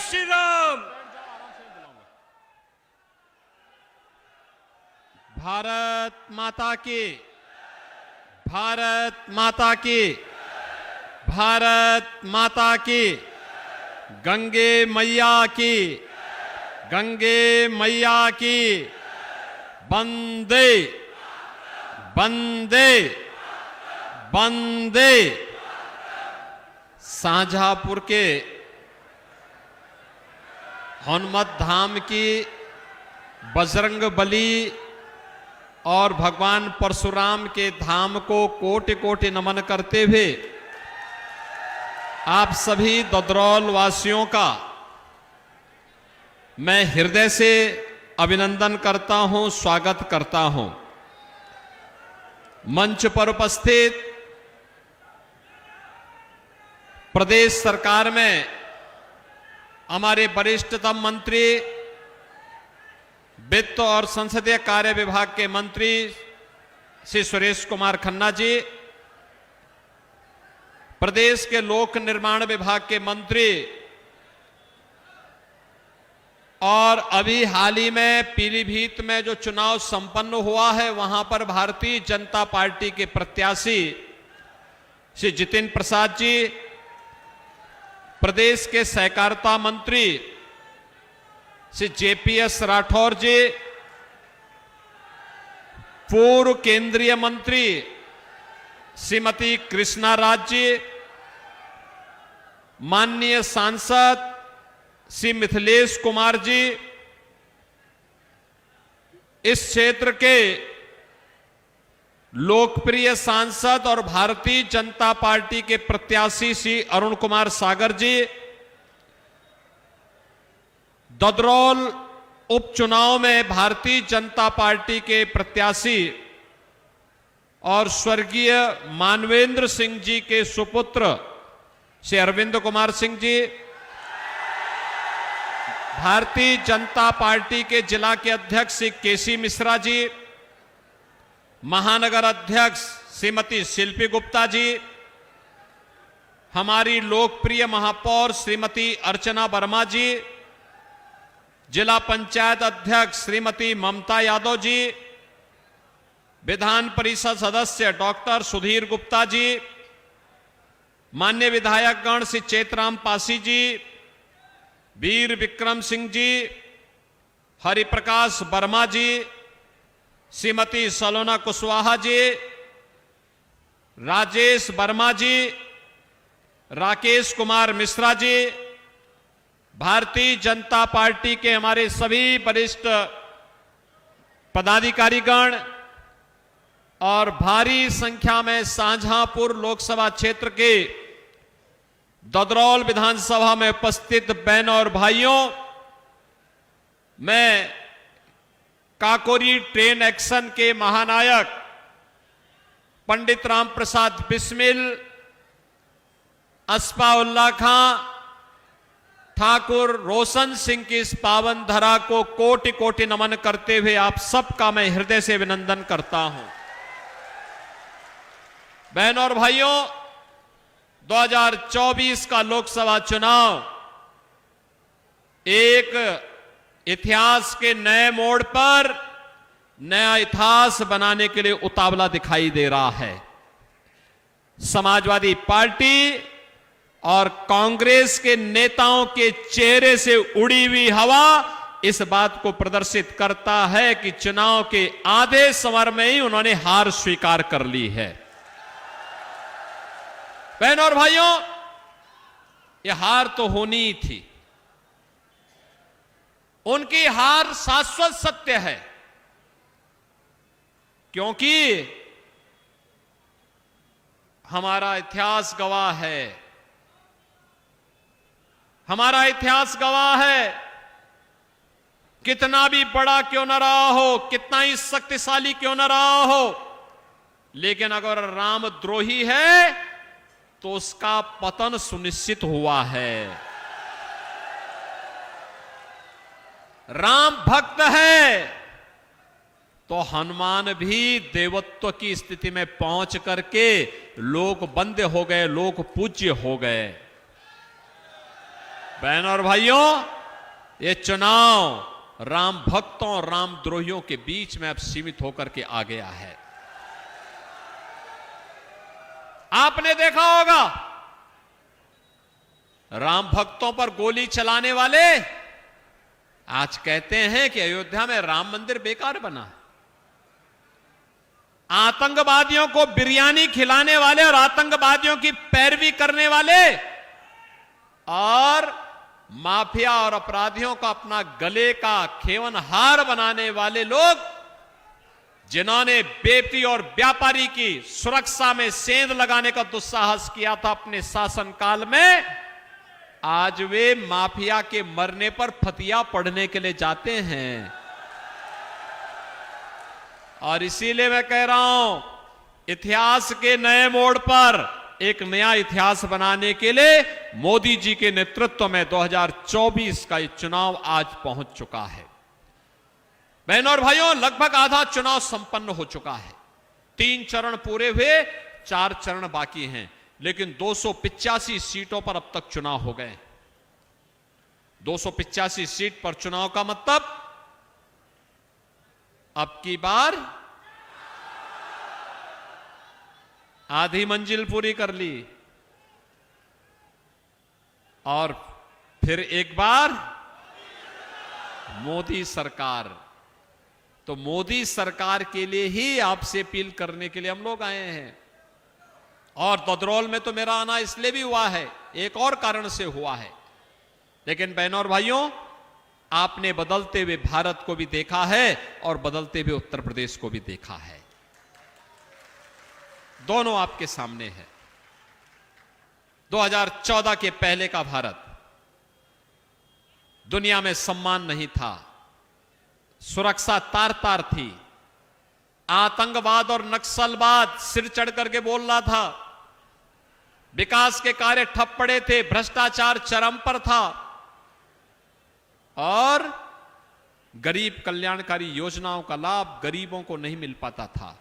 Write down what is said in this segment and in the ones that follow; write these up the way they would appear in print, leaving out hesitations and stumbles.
श्री राम। भारत माता की, भारत माता की, भारत माता की, गंगे मैया की, गंगे मैया की, वंदे वंदे वंदे। शाहजहांपुर के हनुमत धाम की बजरंग बली और भगवान परशुराम के धाम को कोटि कोटि नमन करते हुए आप सभी ददरौल वासियों का मैं हृदय से अभिनंदन करता हूं, स्वागत करता हूं। मंच पर उपस्थित प्रदेश सरकार में हमारे वरिष्ठतम मंत्री, वित्त और संसदीय कार्य विभाग के मंत्री श्री सुरेश कुमार खन्ना जी, प्रदेश के लोक निर्माण विभाग के मंत्री और अभी हाल ही में पीलीभीत में जो चुनाव संपन्न हुआ है वहां पर भारतीय जनता पार्टी के प्रत्याशी श्री जितेंद्र प्रसाद जी, प्रदेश के सहकारिता मंत्री श्री जेपीएस राठौर जी, पूर्व केंद्रीय मंत्री श्रीमती कृष्णा राज जी, माननीय सांसद श्री मिथिलेश कुमार जी, इस क्षेत्र के लोकप्रिय सांसद और भारतीय जनता पार्टी के प्रत्याशी श्री अरुण कुमार सागर जी, ददरौल उपचुनाव में भारतीय जनता पार्टी के प्रत्याशी और स्वर्गीय मानवेंद्र सिंह जी के सुपुत्र श्री अरविंद कुमार सिंह जी, भारतीय जनता पार्टी के जिला के अध्यक्ष श्री केसी मिश्रा जी, महानगर अध्यक्ष श्रीमती शिल्पी गुप्ता जी, हमारी लोकप्रिय महापौर श्रीमती अर्चना वर्मा जी, जिला पंचायत अध्यक्ष श्रीमती ममता यादव जी, विधान परिषद सदस्य डॉक्टर सुधीर गुप्ता जी, मान्य विधायकगण श्री चेतराम पासी जी, वीर विक्रम सिंह जी, हरिप्रकाश वर्मा जी, श्रीमती सलोना कुशवाहा जी, राजेश वर्मा जी, राकेश कुमार मिश्रा जी, भारतीय जनता पार्टी के हमारे सभी वरिष्ठ पदाधिकारीगण और भारी संख्या में शाहजहांपुर लोकसभा क्षेत्र के ददरौल विधानसभा में उपस्थित बहनों और भाइयों, मैं काकोरी ट्रेन एक्शन के महानायक पंडित राम प्रसाद बिस्मिल, अस्फाउल्लाह खां, ठाकुर रोशन सिंह की इस पावन धरा को कोटि कोटि नमन करते हुए आप सबका मैं हृदय से अभिनंदन करता हूं। बहनों और भाइयों, 2024 का लोकसभा चुनाव एक इतिहास के नए मोड़ पर नया इतिहास बनाने के लिए उतावला दिखाई दे रहा है। समाजवादी पार्टी और कांग्रेस के नेताओं के चेहरे से उड़ी हुई हवा इस बात को प्रदर्शित करता है कि चुनाव के आधे समर में ही उन्होंने हार स्वीकार कर ली है। बहनों और भाइयों, यह हार तो होनी ही थी। उनकी हार शाश्वत सत्य है, क्योंकि हमारा इतिहास गवाह है, हमारा इतिहास गवाह है, कितना भी बड़ा क्यों न रहा हो, कितना ही शक्तिशाली क्यों न रहा हो, लेकिन अगर रामद्रोही है तो उसका पतन सुनिश्चित हुआ है। राम भक्त है तो हनुमान भी देवत्व की स्थिति में पहुंच करके लोक बंदे हो गए, लोक पूज्य हो गए। बहन और भाइयों, ये चुनाव राम भक्तों और राम द्रोहियों के बीच में अब सीमित होकर के आ गया है। आपने देखा होगा, राम भक्तों पर गोली चलाने वाले आज कहते हैं कि अयोध्या में राम मंदिर बेकार बना है। आतंकवादियों को बिरयानी खिलाने वाले और आतंकवादियों की पैरवी करने वाले और माफिया और अपराधियों को अपना गले का खेवनहार बनाने वाले लोग, जिन्होंने बेटी और व्यापारी की सुरक्षा में सेंध लगाने का दुस्साहस किया था अपने शासनकाल में, आज वे माफिया के मरने पर फतिया पढ़ने के लिए जाते हैं। और इसीलिए मैं कह रहा हूं, इतिहास के नए मोड़ पर एक नया इतिहास बनाने के लिए मोदी जी के नेतृत्व में 2024 का ये चुनाव आज पहुंच चुका है। बहनों और भाइयों, लगभग आधा चुनाव संपन्न हो चुका है। 3 चरण पूरे हुए, 4 चरण बाकी हैं, लेकिन 285 सीटों पर अब तक चुनाव हो गए। 285 सीट पर चुनाव का मतलब अब की बार आधी मंजिल पूरी कर ली और फिर एक बार मोदी सरकार। तो मोदी सरकार के लिए ही आपसे अपील करने के लिए हम लोग आए हैं। और ददरौल में तो मेरा आना इसलिए भी हुआ है, एक और कारण से हुआ है। लेकिन बहनों और भाइयों, आपने बदलते हुए भारत को भी देखा है और बदलते हुए उत्तर प्रदेश को भी देखा है। दोनों आपके सामने है। 2014 के पहले का भारत, दुनिया में सम्मान नहीं था, सुरक्षा तार तार थी, आतंकवाद और नक्सलवाद सिर चढ़ करके बोल रहा था, विकास के कार्य ठप पड़े थे, भ्रष्टाचार चरम पर था और गरीब कल्याणकारी योजनाओं का लाभ गरीबों को नहीं मिल पाता था।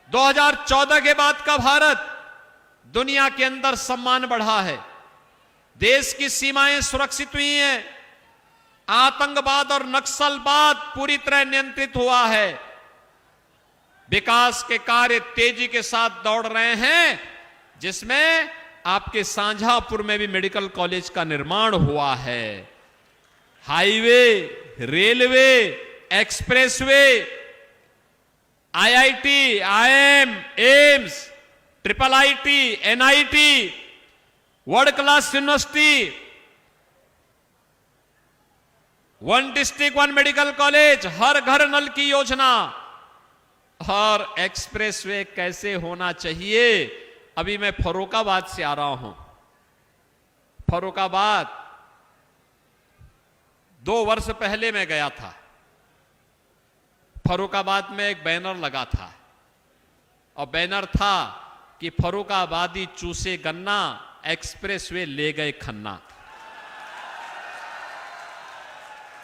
2014 के बाद का भारत, दुनिया के अंदर सम्मान बढ़ा है, देश की सीमाएं सुरक्षित हुई हैं, आतंकवाद और नक्सलवाद पूरी तरह नियंत्रित हुआ है, विकास के कार्य तेजी के साथ दौड़ रहे हैं, जिसमें आपके शाहजहांपुर में भी मेडिकल कॉलेज का निर्माण हुआ है। Highway, railway, expressway, IIT, IIM, AIIMS, triple IT, NIT, world class university, 1 district 1 medical college, हर घर नल की योजना और एक्सप्रेसवे कैसे होना चाहिए। अभी मैं फर्रुखाबाद से आ रहा हूं। फर्रुखाबाद 2 वर्ष पहले मैं गया था। फर्रुखाबाद में एक बैनर लगा था और बैनर था कि फर्रुखाबादी चूसे गन्ना, एक्सप्रेसवे ले गए खन्ना।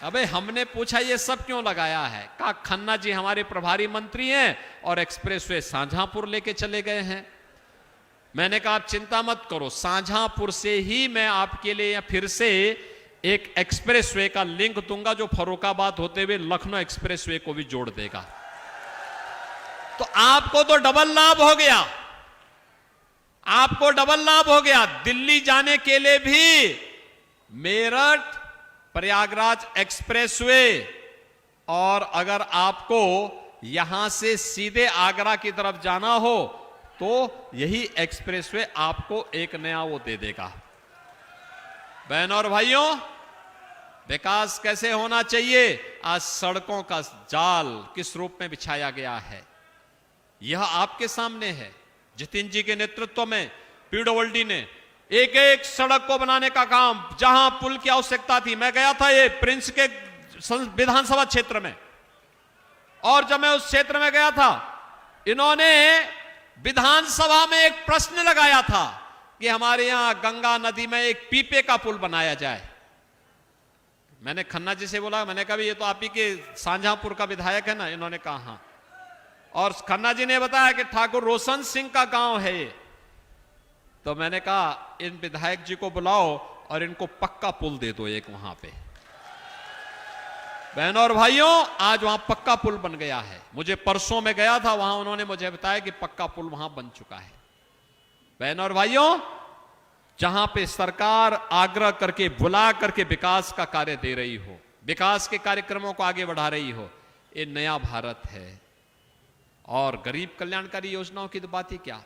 अबे हमने पूछा ये सब क्यों लगाया है? कहा खन्ना जी हमारे प्रभारी मंत्री हैं और एक्सप्रेसवे शाहजहांपुर लेके चले गए हैं। मैंने कहा आप चिंता मत करो, शाहजहांपुर से ही मैं आपके लिए फिर से एक एक्सप्रेसवे का लिंक दूंगा जो फर्रुखाबाद होते हुए लखनऊ एक्सप्रेसवे को भी जोड़ देगा। तो आपको तो डबल लाभ हो गया, आपको डबल लाभ हो गया। दिल्ली जाने के लिए भी मेरठ प्रयागराज एक्सप्रेसवे, और अगर आपको यहां से सीधे आगरा की तरफ जाना हो तो यही एक्सप्रेसवे आपको एक नया वो दे देगा। बहनों और भाइयों, विकास कैसे होना चाहिए? आज सड़कों का जाल किस रूप में बिछाया गया है, यह आपके सामने है। जितिन जी के नेतृत्व में पीडब्ल्यूडी ने एक एक सड़क को बनाने का काम, जहां पुल की आवश्यकता थी। मैं गया था ये प्रिंस के विधानसभा क्षेत्र में, और जब मैं उस क्षेत्र में गया था, इन्होंने विधानसभा में एक प्रश्न लगाया था कि हमारे यहां गंगा नदी में एक पीपे का पुल बनाया जाए। मैंने खन्ना जी से बोला, मैंने कहा ये तो आप ही के शाहजहांपुर का विधायक है ना? इन्होंने कहा हाँ। और खन्ना जी ने बताया कि ठाकुर रोशन सिंह का गांव है ये। तो मैंने कहा इन विधायक जी को बुलाओ और इनको पक्का पुल दे दो एक वहां पे। बहनों और भाइयों, आज वहां पक्का पुल बन गया है। मुझे परसों में गया था वहां, उन्होंने मुझे बताया कि पक्का पुल वहां बन चुका है। बहनों और भाइयों, जहां पे सरकार आग्रह करके बुला करके विकास का कार्य दे रही हो, विकास के कार्यक्रमों को आगे बढ़ा रही हो, ये नया भारत है। और गरीब कल्याणकारी योजनाओं की तो बात ही क्या।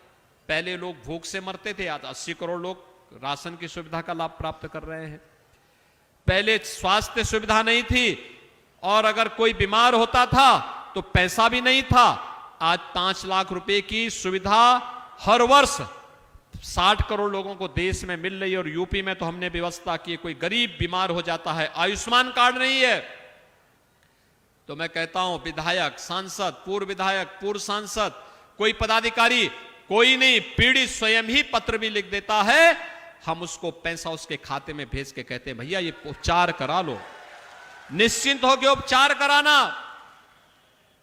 पहले लोग भूख से मरते थे, आज 80 करोड़ लोग राशन की सुविधा का लाभ प्राप्त कर रहे हैं। पहले स्वास्थ्य सुविधा नहीं थी और अगर कोई बीमार होता था तो पैसा भी नहीं था। आज 5 लाख रुपए की सुविधा हर वर्ष 60 करोड़ लोगों को देश में मिल रही है। और यूपी में तो हमने व्यवस्था की, कोई गरीब बीमार हो जाता है, आयुष्मान कार्ड नहीं है, तो मैं कहता हूं विधायक, सांसद, पूर्व विधायक, पूर्व सांसद, कोई पदाधिकारी, कोई नहीं, पीड़ित स्वयं ही पत्र भी लिख देता है, हम उसको पैसा उसके खाते में भेज के कहते हैं भैया ये उपचार करा लो, निश्चिंत होकर उपचार कराना,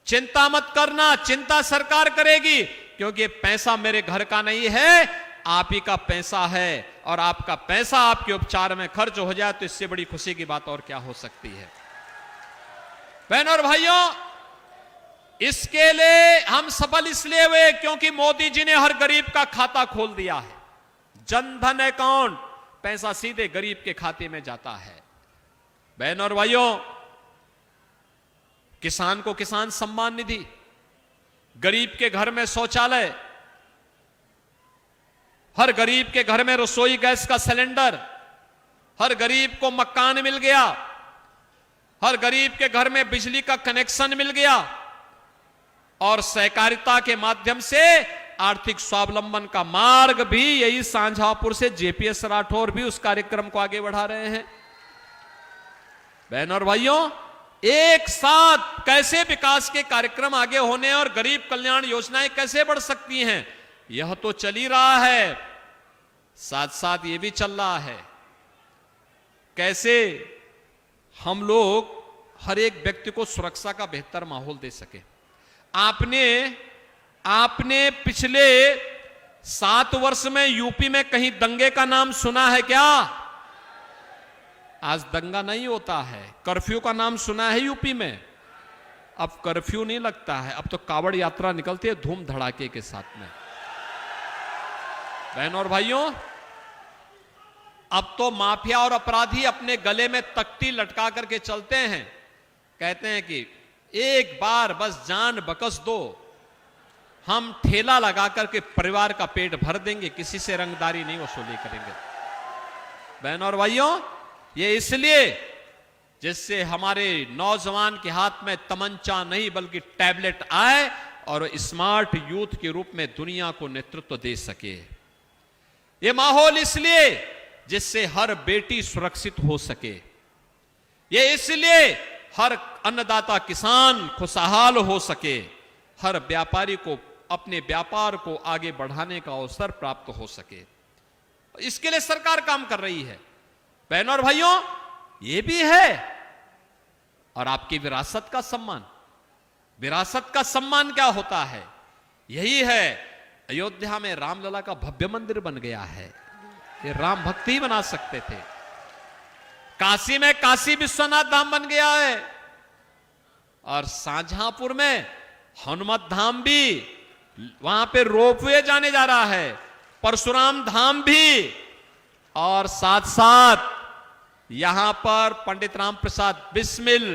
चिंता मत करना, चिंता सरकार करेगी, क्योंकि ये पैसा मेरे घर का नहीं है, आप ही का पैसा है। और आपका पैसा आपके उपचार में खर्च हो जाए तो इससे बड़ी खुशी की बात और क्या हो सकती है। बहनों और भाइयों, इसके लिए हम सफल इसलिए हुए क्योंकि मोदी जी ने हर गरीब का खाता खोल दिया है। जनधन अकाउंट, पैसा सीधे गरीब के खाते में जाता है। बहनों और भाइयों, किसान को किसान सम्मान निधि, गरीब के घर में शौचालय, हर गरीब के घर में रसोई गैस का सिलेंडर, हर गरीब को मकान मिल गया, हर गरीब के घर में बिजली का कनेक्शन मिल गया। और सहकारिता के माध्यम से आर्थिक स्वावलंबन का मार्ग भी यही सांझापुर से जेपीएस राठौर भी उस कार्यक्रम को आगे बढ़ा रहे हैं। बहनों और भाइयों, एक साथ कैसे विकास के कार्यक्रम आगे होने और गरीब कल्याण योजनाएं कैसे बढ़ सकती हैं, यह तो चल ही रहा है, साथ साथ यह भी चल रहा है कैसे हम लोग हर एक व्यक्ति को सुरक्षा का बेहतर माहौल दे सके। आपने पिछले 7 वर्ष में यूपी में कहीं दंगे का नाम सुना है क्या? आज दंगा नहीं होता है। कर्फ्यू का नाम सुना है यूपी में? अब कर्फ्यू नहीं लगता है, अब तो कावड़ यात्रा निकलती है धूम धड़ाके के साथ में। बहनों और भाइयों, अब तो माफिया और अपराधी अपने गले में तख्ती लटका करके चलते हैं, कहते हैं कि एक बार बस जान बकस दो, हम ठेला लगा करके परिवार का पेट भर देंगे, किसी से रंगदारी नहीं वसूली करेंगे। बहनों और भाइयों, ये इसलिए जिससे हमारे नौजवान के हाथ में तमंचा नहीं बल्कि टैबलेट आए और स्मार्ट यूथ के रूप में दुनिया को नेतृत्व दे सके। ये माहौल इसलिए जिससे हर बेटी सुरक्षित हो सके, ये इसलिए हर अन्नदाता किसान खुशहाल हो सके, हर व्यापारी को अपने व्यापार को आगे बढ़ाने का अवसर प्राप्त हो सके, इसके लिए सरकार काम कर रही है। बहनों और भाइयों, ये भी है और आपकी विरासत का सम्मान। विरासत का सम्मान क्या होता है? यही है, अयोध्या में रामलला का भव्य मंदिर बन गया है, ये राम भक्ति बना सकते थे। काशी में काशी विश्वनाथ धाम बन गया है और शाहजहांपुर में हनुमत धाम भी, वहां पे रोपवे जाने जा रहा है, परशुराम धाम भी, और साथ साथ यहां पर पंडित राम प्रसाद बिस्मिल,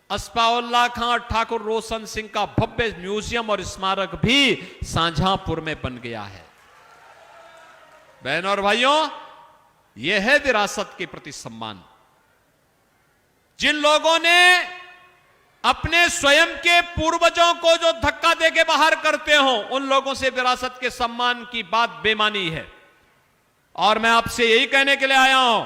अस्फाउल्लाह खां, ठाकुर रोशन सिंह का भव्य म्यूजियम और स्मारक भी शाहजहांपुर में बन गया है। बहनों और भाइयों, यह है विरासत के प्रति सम्मान। जिन लोगों ने अपने स्वयं के पूर्वजों को जो धक्का देके बाहर करते हो, उन लोगों से विरासत के सम्मान की बात बेमानी है। और मैं आपसे यही कहने के लिए आया हूं,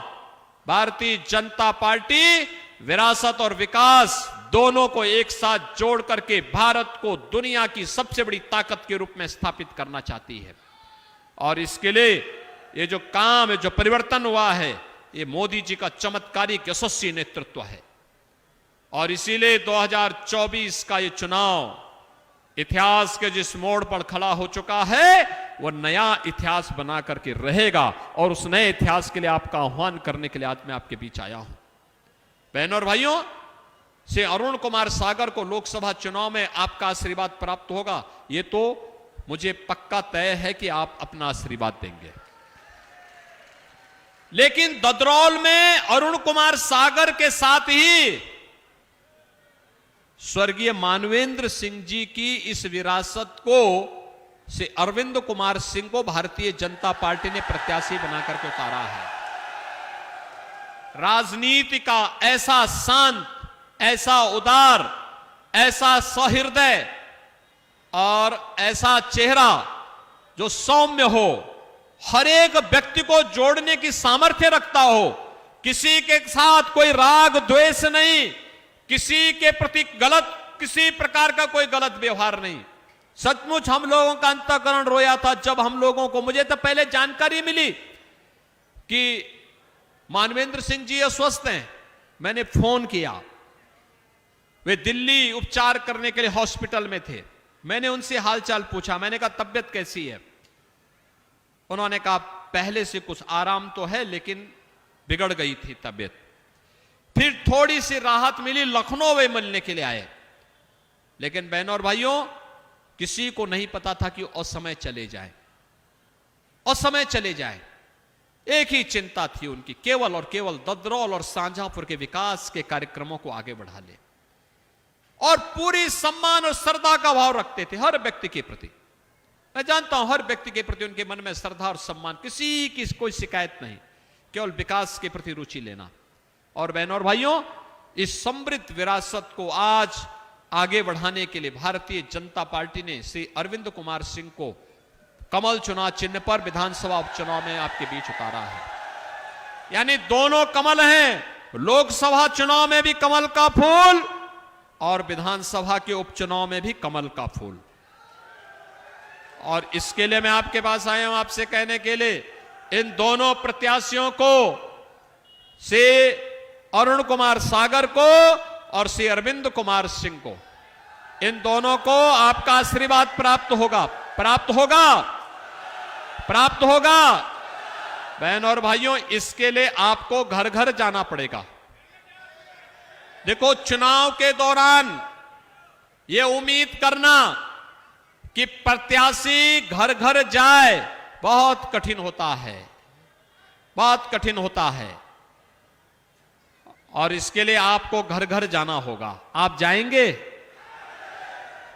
भारतीय जनता पार्टी विरासत और विकास दोनों को एक साथ जोड़ करके भारत को दुनिया की सबसे बड़ी ताकत के रूप में स्थापित करना चाहती है। और इसके लिए ये जो काम है, जो परिवर्तन हुआ है, ये मोदी जी का चमत्कारिक यशस्वी नेतृत्व है। और इसीलिए 2024 का ये चुनाव इतिहास के जिस मोड़ पर खड़ा हो चुका है वो नया इतिहास बना करके रहेगा, और उस नए इतिहास के लिए आपका आह्वान करने के लिए आज मैं आपके बीच आया हूं। बहनों और भाइयों, से अरुण कुमार सागर को लोकसभा चुनाव में आपका आशीर्वाद प्राप्त होगा, ये तो मुझे पक्का तय है कि आप अपना आशीर्वाद देंगे। लेकिन ददरौल में अरुण कुमार सागर के साथ ही स्वर्गीय मानवेंद्र सिंह जी की इस विरासत को से अरविंद कुमार सिंह को भारतीय जनता पार्टी ने प्रत्याशी बनाकर के उतारा है। राजनीति का ऐसा शांत, ऐसा उदार, ऐसा सहृदय और ऐसा चेहरा जो सौम्य हो, हर एक व्यक्ति को जोड़ने की सामर्थ्य रखता हो, किसी के साथ कोई राग द्वेष नहीं, किसी के प्रति गलत, किसी प्रकार का कोई गलत व्यवहार नहीं। सचमुच हम लोगों का अंतःकरण रोया था जब हम लोगों को, मुझे तो पहले जानकारी मिली कि मानवेंद्र सिंह जी अस्वस्थ हैं। मैंने फोन किया, वे दिल्ली उपचार करने के लिए हॉस्पिटल में थे। मैंने उनसे हालचाल पूछा, मैंने कहा तबियत कैसी है? उन्होंने कहा पहले से कुछ आराम तो है लेकिन बिगड़ गई थी तबियत। फिर थोड़ी सी राहत मिली, लखनऊ वे मिलने के लिए आए। लेकिन बहनों और भाइयों, किसी को नहीं पता था कि असमय चले जाए, असमय चले जाए। एक ही चिंता थी उनकी, केवल और केवल ददरौल और शाहजहांपुर के विकास के कार्यक्रमों को आगे बढ़ा ले, और पूरी सम्मान और श्रद्धा का भाव रखते थे हर व्यक्ति के प्रति। मैं जानता हूं हर व्यक्ति के प्रति उनके मन में श्रद्धा और सम्मान, किसी की कोई शिकायत नहीं, केवल विकास के प्रति रुचि लेना। और बहनों और भाइयों, इस समृद्ध विरासत को आज आगे बढ़ाने के लिए भारतीय जनता पार्टी ने श्री अरविंद कुमार सिंह को कमल चुनाव चिन्ह पर विधानसभा उपचुनाव में आपके बीच उतारा है। यानी दोनों कमल हैं, लोकसभा चुनाव में भी कमल का फूल और विधानसभा के उपचुनाव में भी कमल का फूल। और इसके लिए मैं आपके पास आया हूं आपसे कहने के लिए, इन दोनों प्रत्याशियों को, से अरुण कुमार सागर को और श्री अरविंद कुमार सिंह को, इन दोनों को आपका आशीर्वाद प्राप्त होगा, प्राप्त होगा, प्राप्त होगा। बहन और भाइयों, इसके लिए आपको घर घर जाना पड़ेगा। देखो, चुनाव के दौरान यह उम्मीद करना कि प्रत्याशी घर घर जाए बहुत कठिन होता है, बहुत कठिन होता है। और इसके लिए आपको घर घर जाना होगा। आप जाएंगे?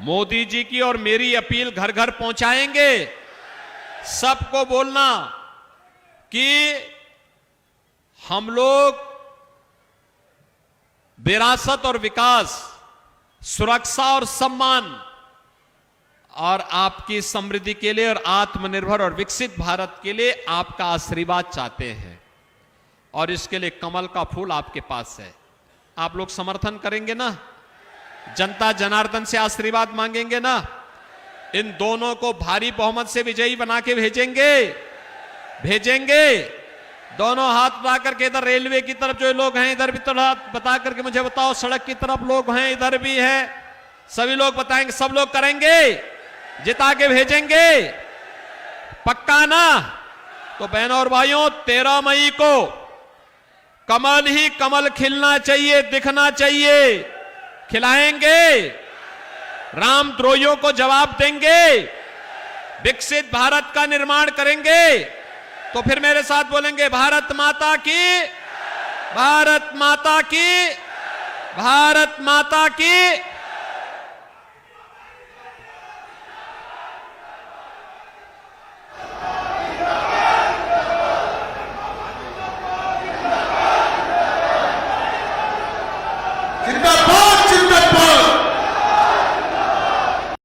मोदी जी की और मेरी अपील घर घर पहुंचाएंगे। सबको बोलना कि हम लोग विरासत और विकास, सुरक्षा और सम्मान और आपकी समृद्धि के लिए और आत्मनिर्भर और विकसित भारत के लिए आपका आशीर्वाद चाहते हैं। और इसके लिए कमल का फूल आपके पास है। आप लोग समर्थन करेंगे ना? जनता जनार्दन से आशीर्वाद मांगेंगे ना? इन दोनों को भारी बहुमत से विजयी बना के भेजेंगे, भेजेंगे। दोनों हाथ बता करके, इधर रेलवे की तरफ जो लोग हैं इधर भी थोड़ा बता करके मुझे बताओ, सड़क की तरफ लोग हैं इधर भी है, सभी लोग बताएंगे, सब लोग करेंगे, जिता के भेजेंगे, पक्का ना? तो बहनों और भाइयों, 13 मई को कमल ही कमल खिलना चाहिए, दिखना चाहिए। खिलाएंगे, रामद्रोहियों को जवाब देंगे, विकसित भारत का निर्माण करेंगे। तो फिर मेरे साथ बोलेंगे, भारत माता की, भारत माता की, भारत माता की।